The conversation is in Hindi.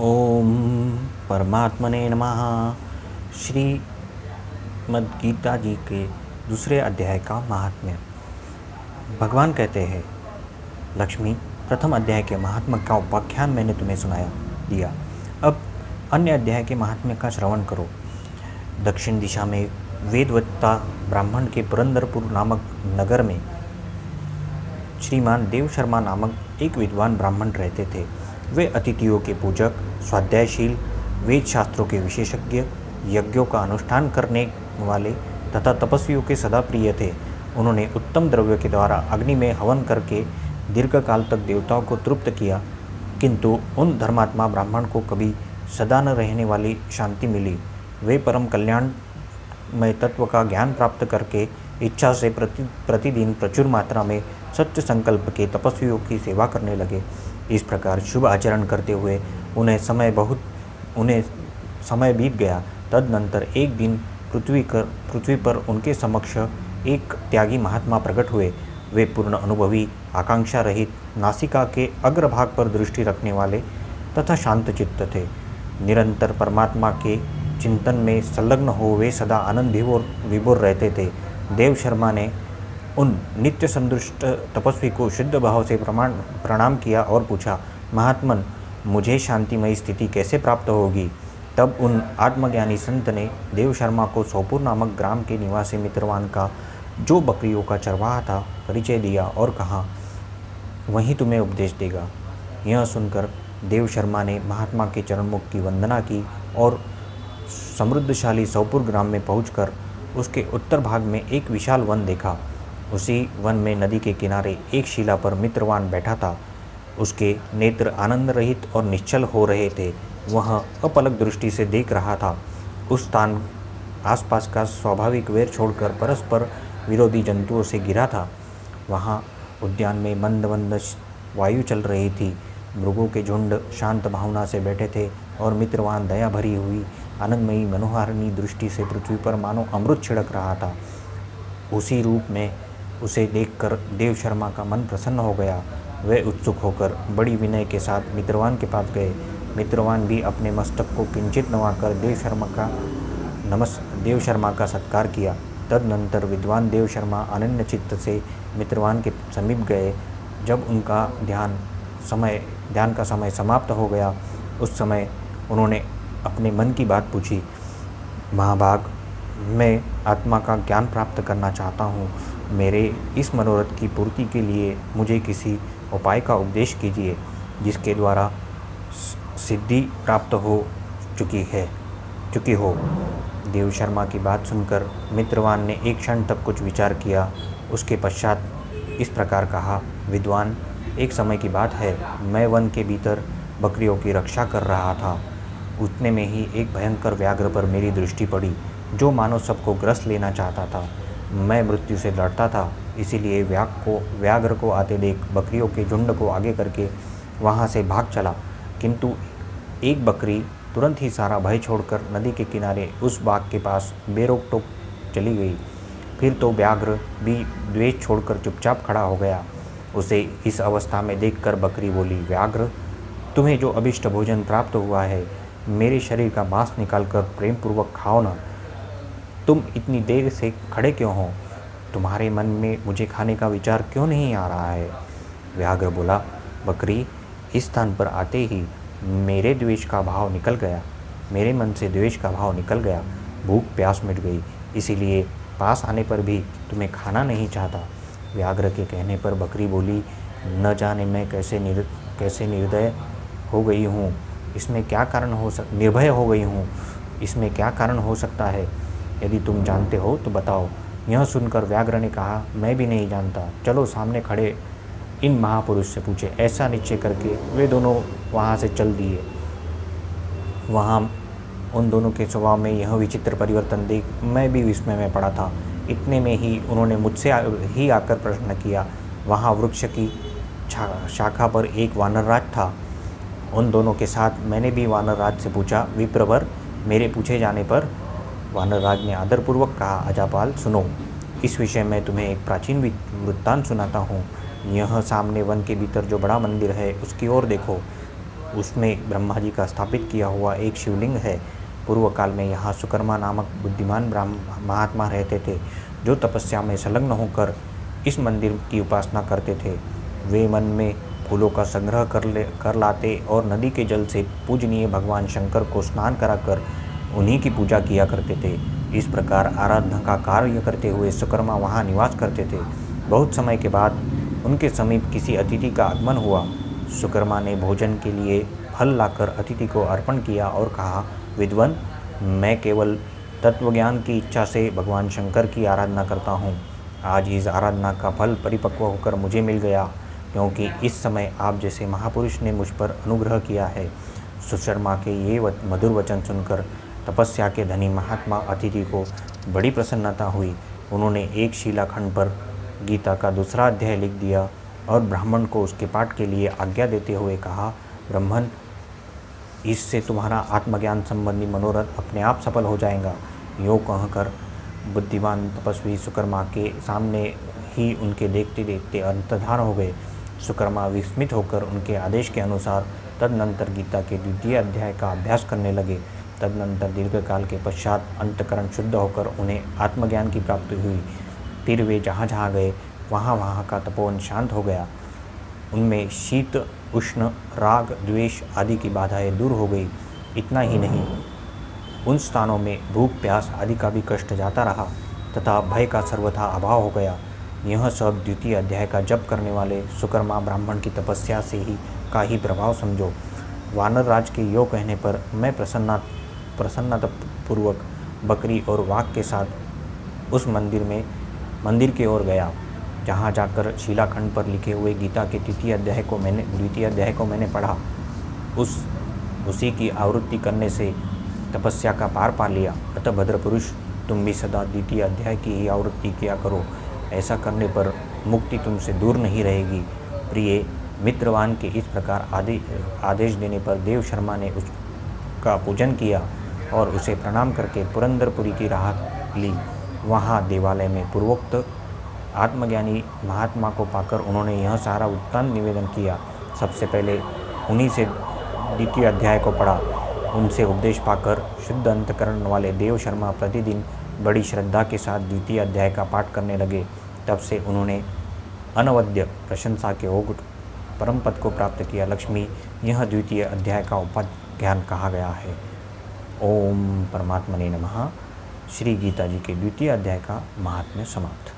ओम परमात्मने नमः। श्रीमद् गीता जी के दूसरे अध्याय का महात्म्य। भगवान कहते हैं, लक्ष्मी, प्रथम अध्याय के महात्म्य का उपाख्यान मैंने तुम्हें सुनाया दिया। अब अन्य अध्याय के महात्म्य का श्रवण करो। दक्षिण दिशा में वेदवत्ता ब्राह्मण के पुरंदरपुर नामक नगर में श्रीमान देव शर्मा नामक एक विद्वान ब्राह्मण रहते थे। वे अतिथियों के पूजक, स्वाध्यायशील, वेद शास्त्रों के विशेषज्ञ, यज्ञों का अनुष्ठान करने वाले तथा तपस्वियों के सदा प्रिय थे। उन्होंने उत्तम द्रव्य के द्वारा अग्नि में हवन करके दीर्घकाल तक देवताओं को तृप्त किया, किंतु उन धर्मात्मा ब्राह्मण को कभी सदा न रहने वाली शांति मिली। वे परम कल्याणमय तत्व का ज्ञान प्राप्त करके इच्छा से प्रतिदिन प्रचुर मात्रा में सत्य संकल्प के तपस्वियों की सेवा करने लगे। इस प्रकार शुभ आचरण करते हुए उन्हें समय बीत गया। तदनंतर एक दिन पृथ्वी पर उनके समक्ष एक त्यागी महात्मा प्रकट हुए। वे पूर्ण अनुभवी, आकांक्षा रहित, नासिका के अग्रभाग पर दृष्टि रखने वाले तथा शांत चित्त थे। निरंतर परमात्मा के चिंतन में संलग्न हो वे सदा आनंद विभोर रहते थे। देव शर्मा ने उन नित्य संतुष्ट तपस्वी को शुद्ध भाव से प्रणाम किया और पूछा, महात्मन, मुझे शांतिमयी स्थिति कैसे प्राप्त होगी? तब उन आत्मज्ञानी संत ने देव शर्मा को सोपुर नामक ग्राम के निवासी मित्रवान का, जो बकरियों का चरवाहा था, परिचय दिया और कहा, वही तुम्हें उपदेश देगा। यह सुनकर देव शर्मा ने महात्मा के चरणमुख की वंदना की और समृद्धशाली सोपुर ग्राम में पहुंचकर उसके उत्तर भाग में एक विशाल वन देखा। उसी वन में नदी के किनारे एक शिला पर मित्रवान बैठा था। उसके नेत्र आनंद रहित और निश्चल हो रहे थे। वह अपलक दृष्टि से देख रहा था। उस स्थान आसपास का स्वाभाविक वैर छोड़कर परस्पर विरोधी जंतुओं से घिरा था। वहाँ उद्यान में मंद मंद वायु चल रही थी। मृगों के झुंड शांत भावना से बैठे थे और मित्रवान दया भरी हुई आनंदमयी मनोहारिणी दृष्टि से पृथ्वी पर मानो अमृत छिड़क रहा था। उसी रूप में उसे देखकर देव शर्मा का मन प्रसन्न हो गया। वे उत्सुक होकर बड़ी विनय के साथ मित्रवान के पास गए। मित्रवान भी अपने मस्तक को किंचित नवाकर देव शर्मा का सत्कार किया। तदनंतर विद्वान देव शर्मा अनन्य चित्त से मित्रवान के समीप गए। जब उनका ध्यान का समय समाप्त हो गया, उस समय उन्होंने अपने मन की बात पूछी, महाभाग, मैं आत्मा का ज्ञान प्राप्त करना चाहता हूँ। मेरे इस मनोरथ की पूर्ति के लिए मुझे किसी उपाय का उपदेश कीजिए, जिसके द्वारा सिद्धि प्राप्त हो चुकी हो। देव शर्मा की बात सुनकर मित्रवान ने एक क्षण तक कुछ विचार किया। उसके पश्चात इस प्रकार कहा, विद्वान, एक समय की बात है, मैं वन के भीतर बकरियों की रक्षा कर रहा था। उतने में ही एक भयंकर व्याघ्र पर मेरी दृष्टि पड़ी, जो मानो सबको ग्रस लेना चाहता था। मैं मृत्यु से लड़ता था, इसीलिए व्याघ्र को आते देख बकरियों के झुंड को आगे करके वहाँ से भाग चला, किंतु एक बकरी तुरंत ही सारा भय छोड़कर नदी के किनारे उस बाग के पास बेरोक टोक चली गई। फिर तो व्याघ्र भी द्वेष छोड़कर चुपचाप खड़ा हो गया। उसे इस अवस्था में देखकर बकरी बोली, व्याघ्र, तुम्हें जो अभिष्ट भोजन प्राप्त हुआ है, मेरे शरीर का मांस निकालकर प्रेम पूर्वक खाओ ना। तुम इतनी देर से खड़े क्यों हो? तुम्हारे मन में मुझे खाने का विचार क्यों नहीं आ रहा है? व्याघ्र बोला, बकरी, इस स्थान पर आते ही मेरे द्वेष का भाव निकल गया। मेरे मन से द्वेष का भाव निकल गया। भूख प्यास मिट गई, इसीलिए पास आने पर भी तुम्हें खाना नहीं चाहता। व्याघ्र के कहने पर बकरी बोली, न जाने मैं कैसे निर्दय हो गई हूँ। इसमें क्या कारण निर्भय हो गई हूँ। इसमें क्या कारण हो सकता है? यदि तुम जानते हो तो बताओ। यह सुनकर व्याघ्र ने कहा, मैं भी नहीं जानता। चलो सामने खड़े इन महापुरुष से पूछे। ऐसा निश्चय करके वे दोनों वहाँ से चल दिए। वहाँ उन दोनों के स्वभाव में यह विचित्र परिवर्तन देख मैं भी विस्मय में पड़ा था। इतने में ही उन्होंने मुझसे ही आकर प्रश्न किया। वहाँ वृक्ष की शाखा पर एक वानरराज था। उन दोनों के साथ मैंने भी वानरराज से पूछा। विप्रवर, मेरे पूछे जाने पर वानरराज ने आदरपूर्वक कहा, अजापाल, सुनो, इस विषय में तुम्हें एक प्राचीन वृत्तांत सुनाता हूँ। यह सामने वन के भीतर जो बड़ा मंदिर है, उसकी ओर देखो। उसमें ब्रह्मा जी का स्थापित किया हुआ एक शिवलिंग है। पूर्व काल में यहाँ सुकर्मा नामक बुद्धिमान महात्मा रहते थे, जो तपस्या में संलग्न होकर इस मंदिर की उपासना करते थे। वे मन में फूलों का संग्रह कर लाते और नदी के जल से पूजनीय भगवान शंकर को स्नान कराकर उन्हीं की पूजा किया करते थे। इस प्रकार आराधना का कार्य करते हुए सुकर्मा वहाँ निवास करते थे। बहुत समय के बाद उनके समीप किसी अतिथि का आगमन हुआ। सुकर्मा ने भोजन के लिए फल लाकर अतिथि को अर्पण किया और कहा, विद्वान, मैं केवल तत्वज्ञान की इच्छा से भगवान शंकर की आराधना करता हूँ। आज इस आराधना का फल परिपक्व होकर मुझे मिल गया, क्योंकि इस समय आप जैसे महापुरुष ने मुझ पर अनुग्रह किया है। सुशर्मा के ये मधुर वचन सुनकर तपस्या के धनी महात्मा अतिथि को बड़ी प्रसन्नता हुई। उन्होंने एक शिलाखंड पर गीता का दूसरा अध्याय लिख दिया और ब्राह्मण को उसके पाठ के लिए आज्ञा देते हुए कहा, ब्राह्मण, इससे तुम्हारा आत्मज्ञान संबंधी मनोरथ अपने आप सफल हो जाएगा। यूँ कहकर बुद्धिमान तपस्वी सुकर्मा के सामने ही उनके देखते देखते अंतर्धान हो गए। सुकर्मा विस्मित होकर उनके आदेश के अनुसार तदनंतर गीता के द्वितीय अध्याय का अभ्यास करने लगे। तदनंतर दीर्घकाल के पश्चात अंतकरण शुद्ध होकर उन्हें आत्मज्ञान की प्राप्ति हुई। फिर वे जहाँ जहाँ गए वहाँ का तपोवन शांत हो गया। उनमें शीत, उष्ण, राग, द्वेष आदि की बाधाएं दूर हो गई। इतना ही नहीं, उन स्थानों में भूख, प्यास आदि का भी कष्ट जाता रहा तथा भय का सर्वथा अभाव हो गया। यह सब द्वितीय अध्याय का जप करने वाले सुकर्मा ब्राह्मण की तपस्या से ही का ही प्रभाव समझो। वानर राज के यो कहने पर मैं प्रसन्नतापूर्वक बकरी और वाघ के साथ उस मंदिर की ओर गया। जहाँ जाकर शिलाखंड पर लिखे हुए गीता के द्वितीय अध्याय को मैंने पढ़ा। उसी की आवृत्ति करने से तपस्या का पार पा लिया। अतः भद्र पुरुष, तुम भी सदा द्वितीय अध्याय की ही आवृत्ति किया करो। ऐसा करने पर मुक्ति तुमसे दूर नहीं रहेगी। प्रिय मित्रवान के इस प्रकार आदेश देने पर देव शर्मा ने उसका पूजन किया और उसे प्रणाम करके पुरंदरपुरी की राह ली। वहाँ देवालय में पूर्वोक्त आत्मज्ञानी महात्मा को पाकर उन्होंने यह सारा वृत्तांत निवेदन किया। सबसे पहले उन्हीं से द्वितीय अध्याय को पढ़ा। उनसे उपदेश पाकर शुद्ध अंतकरण वाले देव शर्मा प्रतिदिन बड़ी श्रद्धा के साथ द्वितीय अध्याय का पाठ करने लगे। तब से उन्होंने अनवद्य प्रशंसा के ओघ परम पद को प्राप्त किया। लक्ष्मी, यह द्वितीय अध्याय का उपाख्यान कहा गया है। ओम परमात्मने नमः। श्री गीता जी के द्वितीय अध्याय का महात्म्य समाप्त।